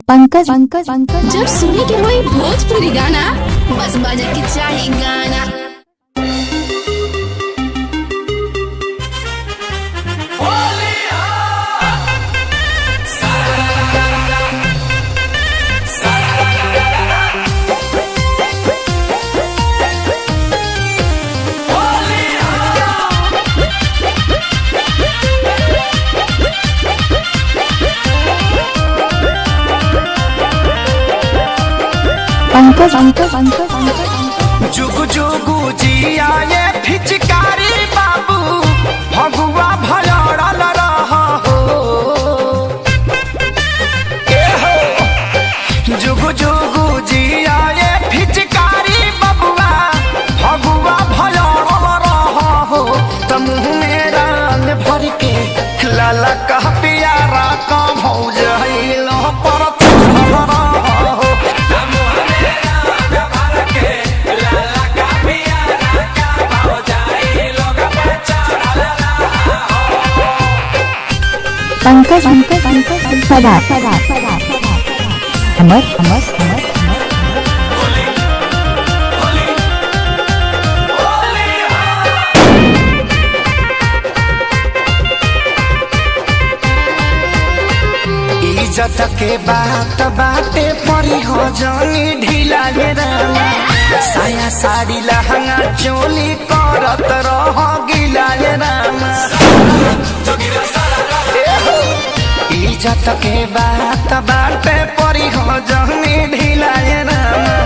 पंकज पंकज पंकज जब सुने के होई भोजपुरी गाना बस बजे के चाही गाना। पंकज पंकज पंकज पंकज जुगु जुगु जिया ये फिचकारी बाबू भगुआ भलड़ल रहा हो ए हो जुगु जुगु जिया ये फिचकारी बबुआ भगुआ भलड़ल रहा हो तमुह में रंग भर के लाला का प्यारा का भौज लो पर पंकज पंकज पंकज सदा सदा सदा अमर अमर अमर इज्जत के बात बाटे परी हो जानी ढीला गे रामा साया साड़ी लहंगा चोली करत रह गिला गे रामा इज्जत के बात बाटे परी हो जानी ढीला गे रामा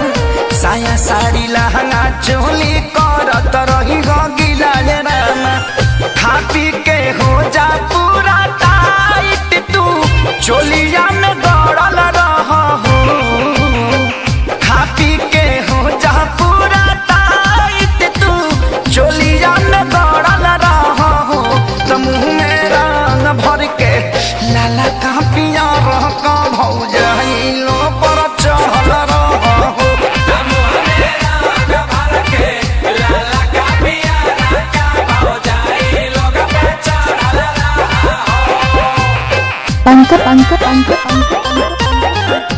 साया साड़ी लहंगा चोली करत रही हो गिला गे रामा खा पी के हो जा पूरा टाइट तू चोलिया में दौड़ल रहा हो खा पी के हो जा पूरा टाइट तू चोलिया में दौड़ल रहा हो तो मुँह में रंग भर के लाला का पिया रह का भौजाइलो पर चढ़ल रहा हो पंकज पंकज पंकज पंकज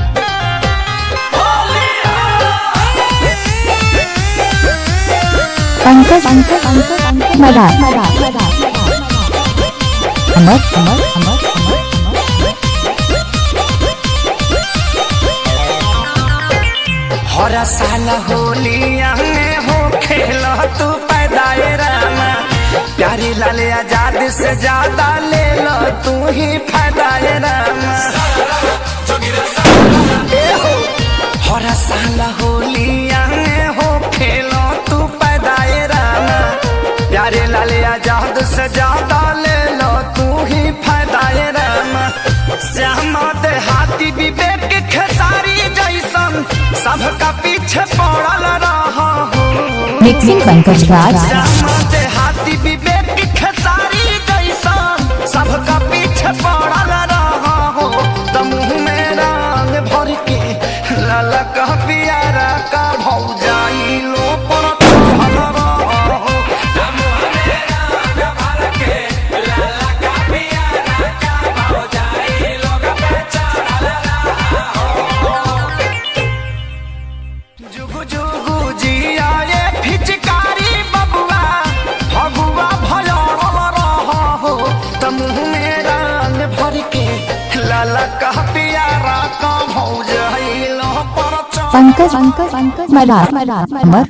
पंकज पंकज मदा मदा मदा अमर अमर अमर अमर हर साल होलिया में हो खेला तू पैदाए रामा प्यारी लाल आजाद से ज्यादा ले लो तू ही फायदाए रामा हर साल होलिया में हो खेलो तू पैदाए रामा प्यारे लाल आजाद से ज्यादा ले लो तू ही फायदाए रामा श्यामा देहाती विवेक खेसारी जैसन सबका पीछे पड़ल रहा हो मिक्सिंग पंकज राज श्यामा देहाती विवेक खेसारी जैसन सबका पीछे पड़ल रहा हो तो मुँह में रंग भर के लाला का प्यारा का भौजाई लो पर चढ़ल रहा हो जुगु जुगु जिया ये फिचकारी बबुआ भगुआ भलड़ल रहा हो तो मुँह में रंग भर के लाला का प्यारा का भौजाइलो पर पंकज पंकज पंकज मदा मदा अमर